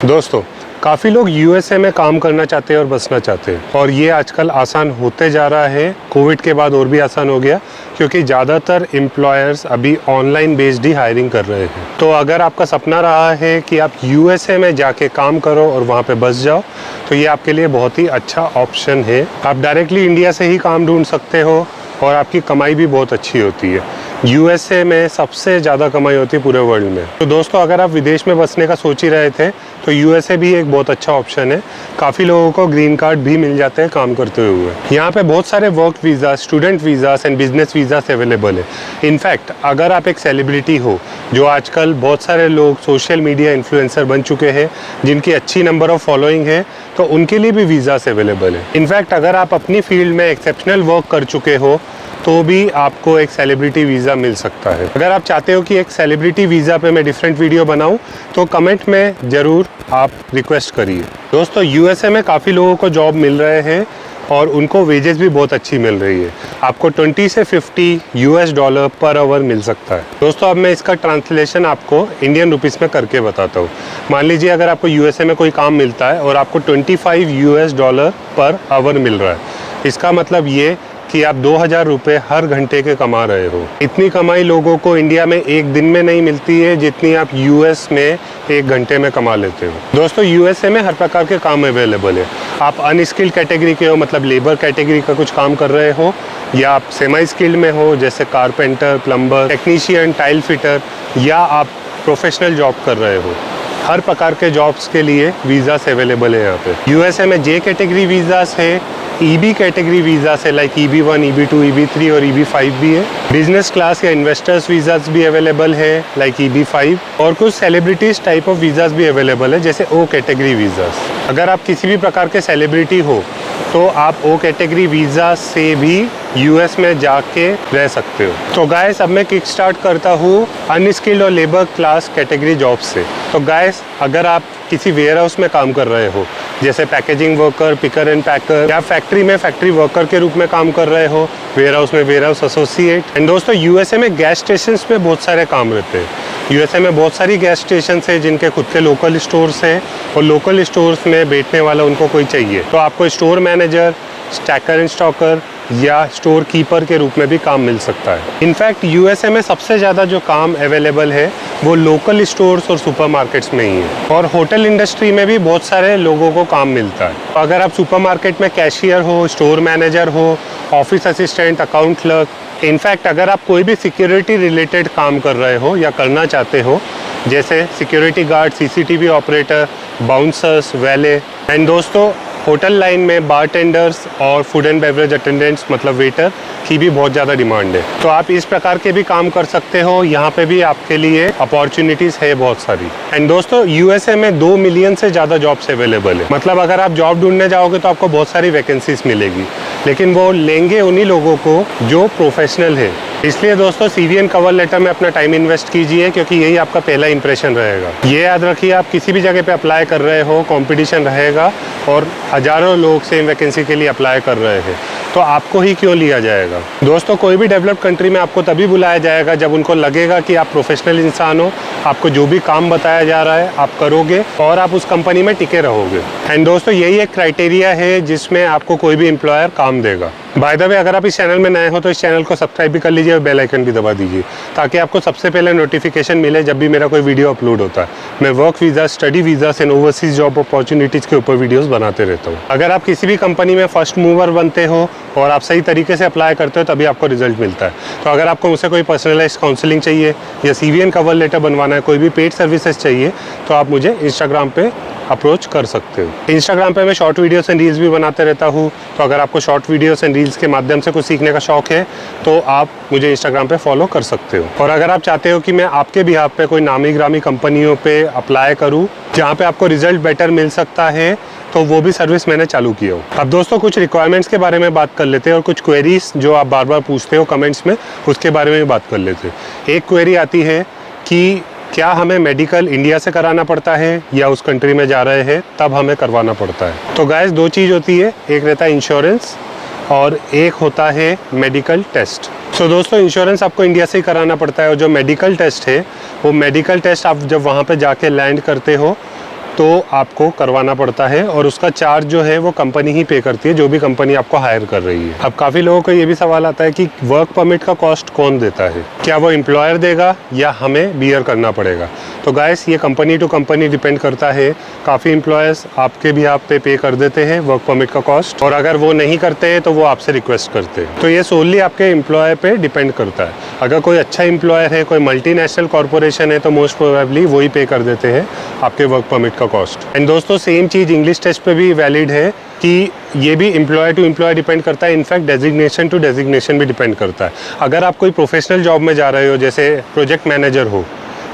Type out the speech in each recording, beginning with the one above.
दोस्तों, काफ़ी लोग यूएसए में काम करना चाहते हैं और बसना चाहते हैं, और ये आजकल आसान होते जा रहा है। कोविड के बाद और भी आसान हो गया, क्योंकि ज़्यादातर एम्प्लॉयर्स अभी ऑनलाइन बेस्ड ही हायरिंग कर रहे हैं। तो अगर आपका सपना रहा है कि आप यूएसए में जाके काम करो और वहाँ पे बस जाओ, तो ये आपके लिए बहुत ही अच्छा ऑप्शन है। आप डायरेक्टली इंडिया से ही काम ढूंढ सकते हो और आपकी कमाई भी बहुत अच्छी होती है। यूएसए में सबसे ज़्यादा कमाई होती है पूरे वर्ल्ड में। तो दोस्तों, अगर आप विदेश में बसने का सोच ही रहे थे तो यूएसए भी एक बहुत अच्छा ऑप्शन है। काफ़ी लोगों को ग्रीन कार्ड भी मिल जाते हैं काम करते हुए। यहाँ पे बहुत सारे work visa, student visas and business visas available है। इनफैक्ट अगर आप एक सेलिब्रिटी हो, जो आजकल बहुत सारे लोग सोशल मीडिया इन्फ्लुएंसर बन चुके हैं, जिनकी अच्छी नंबर ऑफ फॉलोइंग है, तो उनके लिए भी वीज़ास अवेलेबल है। इनफैक्ट अगर आप अपनी फील्ड में एक्सेप्शनल वर्क कर चुके हो तो भी आपको एक सेलिब्रिटी वीज़ा मिल सकता है। अगर आप चाहते हो कि एक सेलिब्रिटी वीज़ा पे मैं डिफरेंट वीडियो बनाऊं, तो कमेंट में ज़रूर आप रिक्वेस्ट करिए। दोस्तों, यूएसए में काफ़ी लोगों को जॉब मिल रहे हैं और उनको वेजेस भी बहुत अच्छी मिल रही है। आपको 20 से 50 यूएस डॉलर पर आवर मिल सकता है। दोस्तों, अब मैं इसका ट्रांसलेशन आपको इंडियन रुपीस में करके बताता हूँ। मान लीजिए अगर आपको यूएसए में कोई काम मिलता है और आपको 25 यूएस डॉलर पर आवर मिल रहा है, इसका मतलब ये कि आप 2000 रुपये हर घंटे के कमा रहे हो। इतनी कमाई लोगों को इंडिया में एक दिन में नहीं मिलती है जितनी आप यूएस में एक घंटे में कमा लेते हो। दोस्तों, यूएसए में हर प्रकार के काम अवेलेबल है। आप अनस्किल्ड कैटेगरी के हो, मतलब लेबर कैटेगरी का कुछ काम कर रहे हो, या आप सेमी स्किल्ड में हो, जैसे carpenter, plumber, technician, tile fitter, या आप प्रोफेशनल जॉब कर रहे हो। हर प्रकार के जॉब्स के लिए वीज़ास अवेलेबल है यहाँ पे। यूएसए में जे कैटेगरी वीज़ास है, ईबी कैटेगरी वीज़ा से लाइक EB1, EB2, EB3 और EB5 भी है। बिजनेस क्लास या इन्वेस्टर्स वीज़ास भी अवेलेबल है लाइक EB5, और कुछ सेलिब्रिटीज़ टाइप ऑफ वीज़ास भी अवेलेबल है जैसे O कैटेगरी वीज़ास। अगर आप किसी भी प्रकार के सेलिब्रिटी हो तो आप O कैटेगरी वीज़ा से भी यूएस में जाके रह सकते हो। तो गाइस, अब मैं किक स्टार्ट करता हूँ अनस्किल्ड और लेबर क्लास कैटेगरी जॉब से। तो गाइस, अगर आप किसी वेयर हाउस में काम कर रहे हो, जैसे पैकेजिंग वर्कर, पिकर एंड पैकर, या फैक्ट्री में फैक्ट्री वर्कर के रूप में काम कर रहे हो, वेयर हाउस में वेयर हाउस एसोसिएट। एंड दोस्तों, यूएसए में गैस स्टेशन पे बहुत सारे काम रहते हैं। यूएसए में बहुत सारी गैस स्टेशन है जिनके खुद के लोकल स्टोर्स हैं, और लोकल स्टोर्स में बैठने वाला उनको कोई चाहिए, तो आपको store manager, stacker and stalker या स्टोर कीपर के रूप में भी काम मिल सकता है। इनफैक्ट यूएसए में सबसे ज़्यादा जो काम अवेलेबल है वो लोकल स्टोर्स और सुपरमार्केट्स में ही है, और होटल इंडस्ट्री में भी बहुत सारे लोगों को काम मिलता है। तो अगर आप सुपरमार्केट में कैशियर हो, स्टोर मैनेजर हो, office assistant, account clerk, in fact अगर आप कोई भी सिक्योरिटी रिलेटेड काम कर रहे हो या करना चाहते हो, जैसे security guard, CCTV operator, bouncers, valet, and दोस्तों होटल लाइन में बारटेंडर्स और फूड एंड बेवरेज अटेंडेंट्स मतलब वेटर की भी बहुत ज़्यादा डिमांड है। तो आप इस प्रकार के भी काम कर सकते हो। यहाँ पे भी आपके लिए अपॉर्चुनिटीज़ है बहुत सारी। एंड दोस्तों, यूएसए में 2 मिलियन से ज़्यादा जॉब्स अवेलेबल है। मतलब अगर आप जॉब ढूंढने जाओगे तो आपको बहुत सारी वैकेंसीज मिलेगी, लेकिन वो लेंगे उन्हीं लोगों को जो प्रोफेशनल है। इसलिए दोस्तों, सीवी एंड कवर लेटर में अपना टाइम इन्वेस्ट कीजिए, क्योंकि यही आपका पहला इंप्रेशन रहेगा। ये याद रखिए, आप किसी भी जगह पे अप्लाई कर रहे हो, कंपटीशन रहेगा और हज़ारों लोग सेम वैकेंसी के लिए अप्लाई कर रहे हैं, तो आपको ही क्यों लिया जाएगा। दोस्तों, कोई भी डेवलप्ड कंट्री में आपको तभी बुलाया जाएगा जब उनको लगेगा कि आप प्रोफेशनल इंसान हो, आपको जो भी काम बताया जा रहा है आप करोगे और आप उस कंपनी में टिके रहोगे। एंड दोस्तों, यही एक क्राइटेरिया है जिसमें आपको कोई भी एम्प्लॉयर काम देगा। बाय द वे, अगर आप इस चैनल में नए हो तो इस चैनल को सब्सक्राइब भी कर लीजिए और बेल आइकन भी दबा दीजिए, ताकि आपको सबसे पहले नोटिफिकेशन मिले जब भी मेरा कोई वीडियो अपलोड होता है। मैं work visa, study visa and overseas job opportunities के ऊपर वीडियोस बनाते रहता हूँ। अगर आप किसी भी कंपनी में फर्स्ट मूवर बनते हो और आप सही तरीके से अप्लाई करते हो, तभी आपको रिजल्ट मिलता है। तो अगर आपको मुझसे कोई पर्सनलाइज काउंसलिंग चाहिए या सीवी एंड कवर लेटर बनवाना है, कोई भी पेड सर्विसेज चाहिए, तो आप मुझे इंस्टाग्राम पे अप्रोच कर सकते हो। इंस्टाग्राम पे मैं शॉर्ट वीडियोस एंड रील्स भी बनाते रहता हूँ। तो अगर आपको शॉर्ट वीडियोस एंड रील्स के माध्यम से कुछ सीखने का शौक है तो आप मुझे इंस्टाग्राम पे फॉलो कर सकते हो। और अगर आप चाहते हो कि मैं आपके बिहाफ पे कोई नामी ग्रामी कंपनियों पे अप्लाई करूँ जहाँ पे आपको रिजल्ट बेटर मिल सकता है, तो वो भी सर्विस मैंने चालू की हो। अब दोस्तों, कुछ रिक्वायरमेंट्स के बारे में बात कर लेते हैं और कुछ क्वेरीज जो आप बार बार पूछते हो कमेंट्स में, उसके बारे में भी बात कर लेते हैं। एक क्वेरी आती है कि क्या हमें मेडिकल इंडिया से कराना पड़ता है या उस कंट्री में जा रहे हैं तब हमें करवाना पड़ता है। तो गाइस, 2 चीज़ होती है, एक रहता है इंश्योरेंस और एक होता है मेडिकल टेस्ट। सो दोस्तों, इंश्योरेंस आपको इंडिया से ही कराना पड़ता है, और जो मेडिकल टेस्ट है वो मेडिकल टेस्ट आप जब वहाँ पे जाके लैंड करते हो तो आपको करवाना पड़ता है और उसका चार्ज जो है वो कंपनी ही पे करती है, जो भी कंपनी आपको हायर कर रही है। अब काफ़ी लोगों को ये भी सवाल आता है कि वर्क परमिट का कॉस्ट कौन देता है, क्या वो एम्प्लॉयर देगा या हमें बियर करना पड़ेगा। तो गाइस ये कंपनी टू कंपनी डिपेंड करता है। काफ़ी एम्प्लॉयर्स आपके भी आप पे कर देते हैं वर्क परमिट का कॉस्ट, और अगर वो नहीं करते हैं तो वो आपसे रिक्वेस्ट करते हैं। तो ये सोनली आपके एम्प्लॉयर पे डिपेंड करता है। अगर कोई अच्छा एम्प्लॉयर है, कोई मल्टीनेशनल कॉर्पोरेशन है, तो मोस्ट प्रोबेबली वही पे कर देते हैं आपके वर्क परमिट का कॉस्ट। एंड दोस्तों सेम चीज़ इंग्लिश टेस्ट पे भी वैलिड है कि ये भी एम्प्लॉयर टू एम्प्लॉयर डिपेंड करता है। इनफैक्ट डेजिग्नेशन टू डेजिग्नेशन भी डिपेंड करता है। अगर आप कोई प्रोफेशनल जॉब में जा रहे हो, जैसे प्रोजेक्ट मैनेजर हो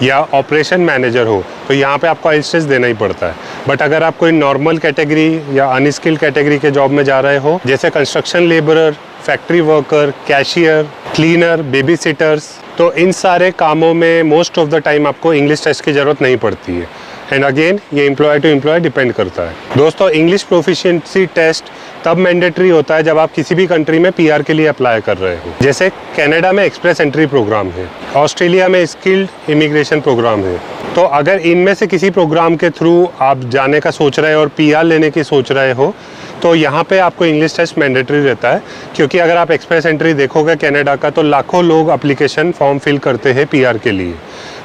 या ऑपरेशन मैनेजर हो, तो यहाँ पे आपको आइल्स टेस्ट देना ही पड़ता है। बट अगर आप कोई नॉर्मल कैटेगरी या अनस्किल्ड कैटेगरी के जॉब में जा रहे हो, जैसे construction labourer, factory worker, cashier, cleaner, baby seaters, तो इन सारे कामों में मोस्ट ऑफ द टाइम आपको इंग्लिश टेस्ट की ज़रूरत नहीं पड़ती है। एंड अगेन ये एम्प्लॉयर टू एम्प्लॉयर डिपेंड करता है। दोस्तों इंग्लिश प्रोफिशिएंसी टेस्ट तब मैंडेटरी होता है जब आप किसी भी कंट्री में पीआर के लिए अप्लाई कर रहे हो। जैसे कनाडा में एक्सप्रेस एंट्री प्रोग्राम है, ऑस्ट्रेलिया में स्किल्ड इमिग्रेशन प्रोग्राम है। तो अगर इनमें से किसी प्रोग्राम के थ्रू आप जाने का सोच रहे हो और पीआर लेने की सोच रहे हो, तो यहाँ पे आपको इंग्लिश टेस्ट मैंडेटरी रहता है। क्योंकि अगर आप एक्सप्रेस एंट्री देखोगे कनाडा का, तो लाखों लोग एप्लीकेशन फॉर्म फिल करते हैं पीआर के लिए,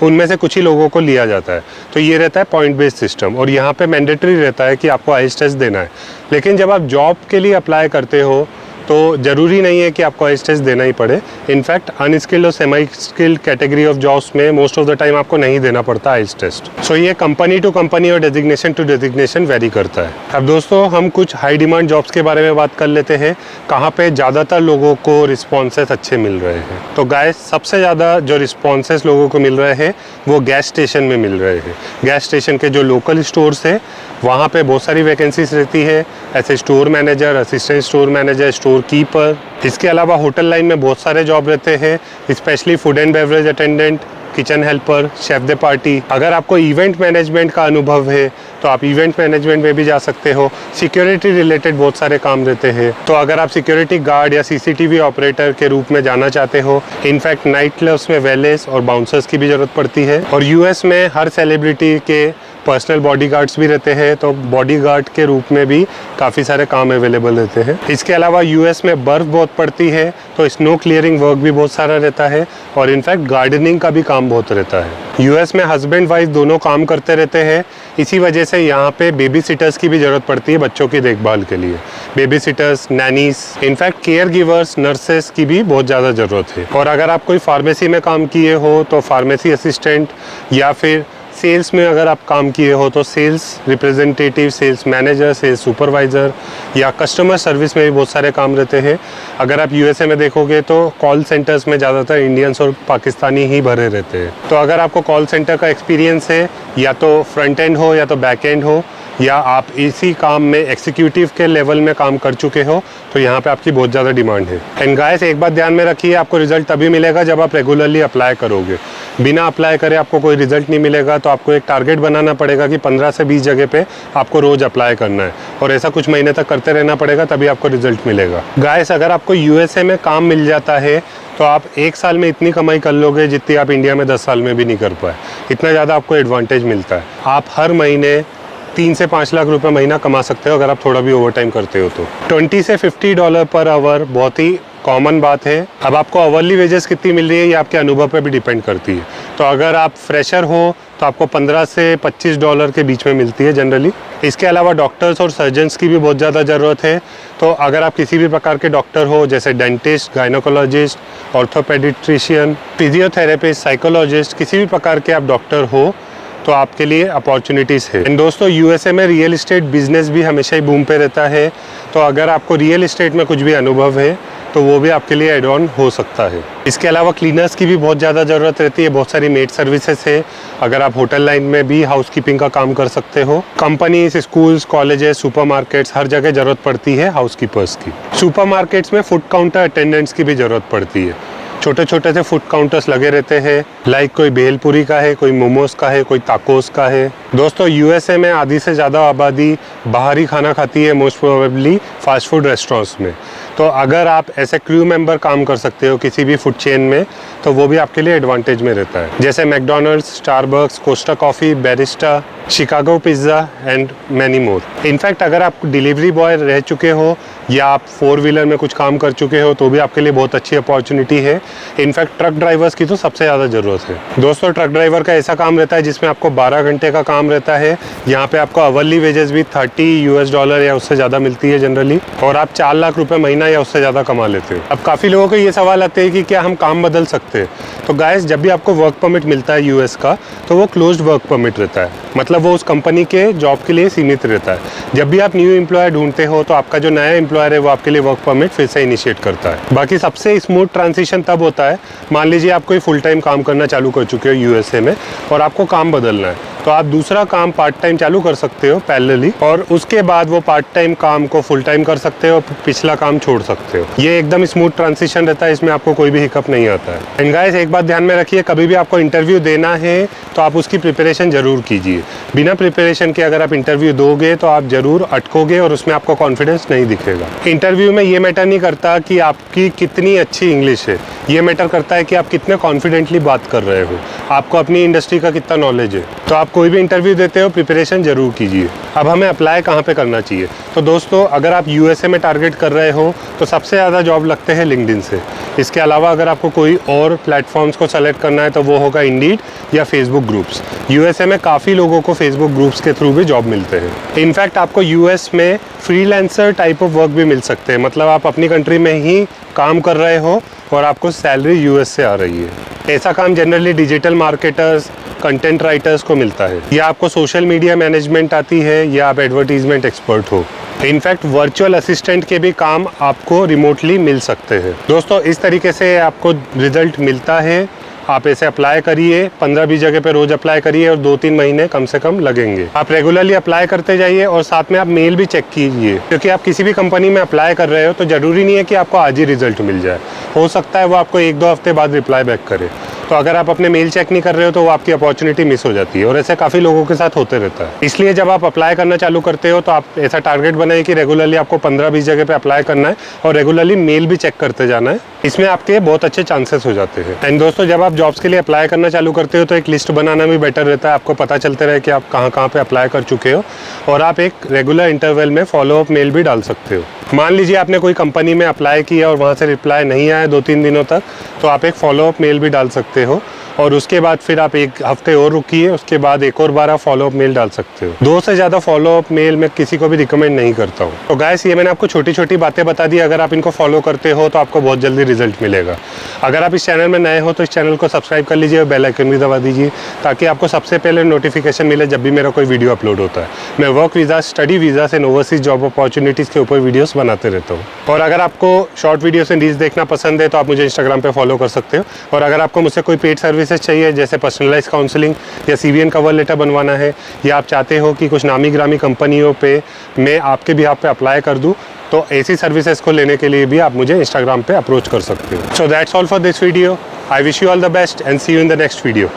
उनमें से कुछ ही लोगों को लिया जाता है। तो ये रहता है पॉइंट बेस्ड सिस्टम, और यहाँ पे मैंडेटरी रहता है कि आपको आइल्स टेस्ट देना है। लेकिन जब आप जॉब के लिए अप्लाई करते हो तो ज़रूरी नहीं है कि आपको आइल्स टेस्ट देना ही पड़े। इनफैक्ट अनस्किल्ड और semi skilled category of jobs में मोस्ट ऑफ द टाइम आपको नहीं देना पड़ता आइल्स टेस्ट। सो ये कंपनी टू कंपनी और डेजिग्नेशन टू डेजिग्नेशन वेरी करता है। अब दोस्तों हम कुछ हाई डिमांड जॉब्स के बारे में बात कर लेते हैं, कहाँ पे ज़्यादातर लोगों को रिस्पॉन्सेस अच्छे मिल रहे हैं। तो गाइस सबसे ज़्यादा जो रिस्पॉन्सेस लोगों को मिल रहे हैं वो गैस स्टेशन में मिल रहे हैं। गैस स्टेशन के जो लोकल स्टोर्स है वहाँ पे बहुत सारी वैकेंसीज रहती है, ऐसे store manager, assistant store manager, store keeper. इसके अलावा होटल लाइन में बहुत सारे जॉब रहते हैं, specially food and beverage attendant, kitchen helper, chef they party. अगर आपको इवेंट मैनेजमेंट का अनुभव है तो आप इवेंट मैनेजमेंट में भी जा सकते हो। सिक्योरिटी रिलेटेड बहुत सारे काम रहते हैं, तो अगर आप सिक्योरिटी गार्ड या सीसीटीवी ऑपरेटर के रूप में जाना चाहते हो, इनफैक्ट नाइट क्लब्स में वेलेस और बाउंसर्स की भी ज़रूरत पड़ती है। और यूएस में हर सेलिब्रिटी के पर्सनल बॉडीगार्ड्स भी रहते हैं, तो बॉडीगार्ड के रूप में भी काफ़ी सारे काम अवेलेबल रहते हैं। इसके अलावा यूएस में बर्फ़ बहुत पड़ती है, तो स्नो क्लियरिंग वर्क भी बहुत सारा रहता है, और इनफैक्ट गार्डनिंग का भी काम बहुत रहता है। यूएस में हस्बैंड वाइफ दोनों काम करते रहते हैं, इसी वजह से यहाँ पे बेबी सिटर्स की भी ज़रूरत पड़ती है बच्चों की देखभाल के लिए। Baby sitters, nannies, in fact care givers, nurses की भी बहुत ज़्यादा ज़रूरत है। और अगर आप कोई फार्मेसी में काम किए हो तो फार्मेसी असिस्टेंट, या फिर सेल्स में अगर आप काम किए हो तो sales representative, sales manager, sales supervisor, या कस्टमर सर्विस में भी बहुत सारे काम रहते हैं। अगर आप यूएसए में देखोगे तो कॉल सेंटर्स में ज़्यादातर इंडियंस और पाकिस्तानी ही भरे रहते हैं। तो अगर आपको कॉल सेंटर का एक्सपीरियंस है, या तो फ्रंट एंड हो या तो बैक एंड हो, या आप इसी काम में एग्जीक्यूटिव के लेवल में काम कर चुके हो, तो यहाँ पे आपकी बहुत ज़्यादा डिमांड है। एंड गाइस एक बात ध्यान में रखिए, आपको रिजल्ट तभी मिलेगा जब आप रेगुलरली अप्लाई करोगे। बिना अप्लाई करे आपको कोई रिजल्ट नहीं मिलेगा। तो आपको एक टारगेट बनाना पड़ेगा कि 15 से 20 जगह पे आपको रोज़ अप्लाई करना है, और ऐसा कुछ महीने तक करते रहना पड़ेगा, तभी आपको रिजल्ट मिलेगा। गाइस अगर आपको यूएसए में काम मिल जाता है तो आप 1 साल में इतनी कमाई कर लोगे जितनी आप इंडिया में 10 साल में भी नहीं कर पाए। इतना ज़्यादा आपको एडवांटेज मिलता है। आप हर महीने 3 से 5 लाख रुपए महीना कमा सकते हो अगर आप थोड़ा भी ओवरटाइम करते हो तो। $20 से $50 पर आवर बहुत ही कॉमन बात है। अब आपको आवरली वेजेस कितनी मिल रही है ये आपके अनुभव पे भी डिपेंड करती है। तो अगर आप फ्रेशर हो तो आपको $15 से $25 के बीच में मिलती है जनरली। इसके अलावा डॉक्टर्स और सर्जन्स की भी बहुत ज़्यादा ज़रूरत है। तो अगर आप किसी भी प्रकार के डॉक्टर हो, जैसे डेंटिस्ट, गायनोकोलॉजिस्ट, ऑर्थोपेडिट्रिशियन, फिजियोथेरेपिस्ट, साइकोलॉजिस्ट, किसी भी प्रकार के आप डॉक्टर हो तो आपके लिए अपॉर्चुनिटीज़ है। एंड दोस्तों यूएसए में रियल इस्टेट बिजनेस भी हमेशा ही बूम पे रहता है। तो अगर आपको रियल इस्टेट में कुछ भी अनुभव है तो वो भी आपके लिए एड ऑन हो सकता है। इसके अलावा क्लीनर्स की भी बहुत ज़्यादा ज़रूरत रहती है। बहुत सारी मेड सर्विसेज है। अगर आप होटल लाइन में भी हाउसकीपिंग का काम कर सकते हो। कंपनीज, स्कूल्स, कॉलेजेस, सुपरमार्केट्स, हर जगह ज़रूरत पड़ती है हाउसकीपर्स की। सुपरमार्केट्स में फूड काउंटर अटेंडेंट्स की भी ज़रूरत पड़ती है। छोटे छोटे से फूड काउंटर्स लगे रहते हैं, लाइक कोई भेलपुरी का है, कोई मोमोज का है, कोई ताकोस का है। दोस्तों यूएसए में आधी से ज़्यादा आबादी बाहरी खाना खाती है, most probably fast food restaurants में। तो अगर आप ऐसे क्रू मेंबर काम कर सकते हो किसी भी फूड चेन में, तो वो भी आपके लिए एडवांटेज में रहता है, जैसे McDonald's, Starbucks, Costa coffee, Barista, Chicago pizza and many more. In fact अगर आप डिलीवरी बॉय रह चुके हो या आप 4 व्हीलर में कुछ काम कर चुके हो तो भी आपके लिए बहुत अच्छी अपॉर्चुनिटी है। इनफैक्ट ट्रक ड्राइवर्स की तो सबसे ज़्यादा ज़रूरत है। दोस्तों ट्रक ड्राइवर का ऐसा काम रहता है जिसमें आपको 12 घंटे का काम रहता है। यहाँ पे आपको अवर्ली वेजेस भी $30 या उससे ज़्यादा मिलती है जनरली, और आप 4 लाख रुपए महीना या उससे ज़्यादा कमा लेते हो। अब काफ़ी लोगों को ये सवाल आते हैं कि क्या हम काम बदल सकते हैं। तो गाइस, जब भी आपको वर्क परमिट मिलता है यूएस का, तो वो क्लोज्ड वर्क परमिट रहता है, मतलब वो उस कंपनी के जॉब के लिए सीमित रहता है। जब भी आप न्यू एम्प्लॉयर ढूंढते हो तो आपका जो नया एम्प्लॉयर है वो आपके लिए वर्क परमिट फिर से इनिशिएट करता है। बाकी सबसे स्मूथ ट्रांजिशन तब होता है, मान लीजिए आप कोई फुल टाइम काम करना चालू कर चुके हो यूएसए में और आपको काम बदलना है, तो आप दूसरा काम पार्ट टाइम चालू कर सकते हो पैरेलली, और उसके बाद वो पार्ट टाइम काम को फुल टाइम कर सकते हो, पिछला काम छोड़ सकते हो। ये एकदम स्मूथ ट्रांजिशन रहता है, इसमें आपको कोई भी हिकअप नहीं आता है। एंड गाइस, एक बात ध्यान में रखिए, कभी भी आपको इंटरव्यू देना है तो आप उसकी प्रिपरेशन जरूर कीजिए। बिना प्रिपरेशन के अगर आप इंटरव्यू दोगे तो आप जरूर अटकोगे और उसमें आपको कॉन्फिडेंस नहीं दिखेगा। इंटरव्यू में ये मैटर नहीं करता कि आपकी कितनी अच्छी इंग्लिश है, ये मैटर करता है कि आप कितने कॉन्फिडेंटली बात कर रहे हो, आपको अपनी इंडस्ट्री का कितना नॉलेज है। तो आप कोई भी इंटरव्यू देते हो, प्रिपरेशन जरूर कीजिए। अब हमें अप्लाई कहाँ पे करना चाहिए? तो दोस्तों, अगर आप यूएसए में टारगेट कर रहे हो तो सबसे ज़्यादा जॉब लगते हैं लिंक्डइन से। इसके अलावा अगर आपको कोई और प्लेटफॉर्म्स को सेलेक्ट करना है तो वो होगा इंडीड या फेसबुक ग्रुप्स। यूएसए में काफ़ी लोगों को फेसबुक ग्रुप्स के थ्रू भी जॉब मिलते हैं। इनफैक्ट आपको यूएस में फ्रीलांसर टाइप ऑफ वर्क भी मिल सकते हैं, मतलब आप अपनी कंट्री में ही काम कर रहे हो और आपको सैलरी यूएस से आ रही है। ऐसा काम generally digital marketers, content writers को मिलता है, या आपको सोशल मीडिया मैनेजमेंट आती है, या आप एडवर्टीजमेंट एक्सपर्ट हो। इनफैक्ट वर्चुअल असिस्टेंट के भी काम आपको रिमोटली मिल सकते हैं। दोस्तों, इस तरीके से आपको रिजल्ट मिलता है। आप ऐसे अप्लाई करिए, 15-20 जगह पे रोज अप्लाई करिए और 2-3 महीने कम से कम लगेंगे। आप रेगुलरली अप्लाई करते जाइए और साथ में आप मेल भी चेक कीजिए, क्योंकि आप किसी भी कंपनी में अप्लाई कर रहे हो तो ज़रूरी नहीं है कि आपको आज ही रिजल्ट मिल जाए। हो सकता है वो आपको 1-2 हफ्ते बाद रिप्लाई बैक करे। तो अगर आप अपने मेल चेक नहीं कर रहे हो तो वो आपकी अपॉर्चुनिटी मिस हो जाती है, और ऐसे काफ़ी लोगों के साथ होते रहता है। इसलिए जब आप अप्लाई करना चालू करते हो तो आप ऐसा टारगेट बनाइए कि रेगुलरली आपको 15-20 जगह पे अप्लाई करना है और रेगुलरली मेल भी चेक करते जाना है। इसमें आपके बहुत अच्छे चांसेस हो जाते हैं। एंड दोस्तों, जब आप जॉब्स के लिए अप्लाई करना चालू करते हो तो एक लिस्ट बनाना भी बेटर रहता है। आपको पता चलते रहे कि आप कहाँ पे अप्लाई कर चुके हो, और आप एक रेगुलर इंटरवल में फॉलोअप मेल भी डाल सकते हो। मान लीजिए आपने कोई कंपनी में अप्लाई किया और वहाँ से रिप्लाई नहीं आया 2-3 दिनों तक, तो आप एक फॉलोअप मेल भी डाल सकते हो, और उसके बाद फिर आप 1 हफ्ते और रुकिए, उसके बाद एक और बार आप फॉलोअप मेल डाल सकते हो। 2 से ज़्यादा फॉलोअप मेल मैं किसी को भी रिकमेंड नहीं करता हूँ। तो गाइस, ये मैंने आपको छोटी छोटी बातें बता दी। अगर आप इनको फॉलो करते हो तो आपको बहुत जल्दी रिजल्ट मिलेगा। अगर आप इस चैनल में नए हो तो इस चैनल को सब्सक्राइब कर लीजिए और बेल आइकन भी दबा दीजिए, ताकि आपको सबसे पहले नोटिफिकेशन मिले जब भी मेरा कोई वीडियो अपलोड होता है। मैं work visa, study visa and overseas job opportunities के ऊपर वीडियोस बनाते रहता हूँ। और अगर आपको शॉर्ट वीडियोस एंड रील्स देखना पसंद है तो आप मुझे इंस्टाग्राम पे फॉलो कर सकते हो। और अगर आपको मुझसे कोई पेड सर्विसेज चाहिए, जैसे पर्सनलाइज काउंसलिंग या सीवीएन कवर लेटर बनवाना है, या आप चाहते हो कि कुछ नामी ग्रामी कंपनियों पे मैं आपके बिहाफ पे अप्लाई कर दूं, तो ऐसी सर्विसेज को लेने के लिए भी आप मुझे इंस्टाग्राम पे अप्रोच कर सकते हो। So that's all for this video. I wish you all the best and see you in the next video.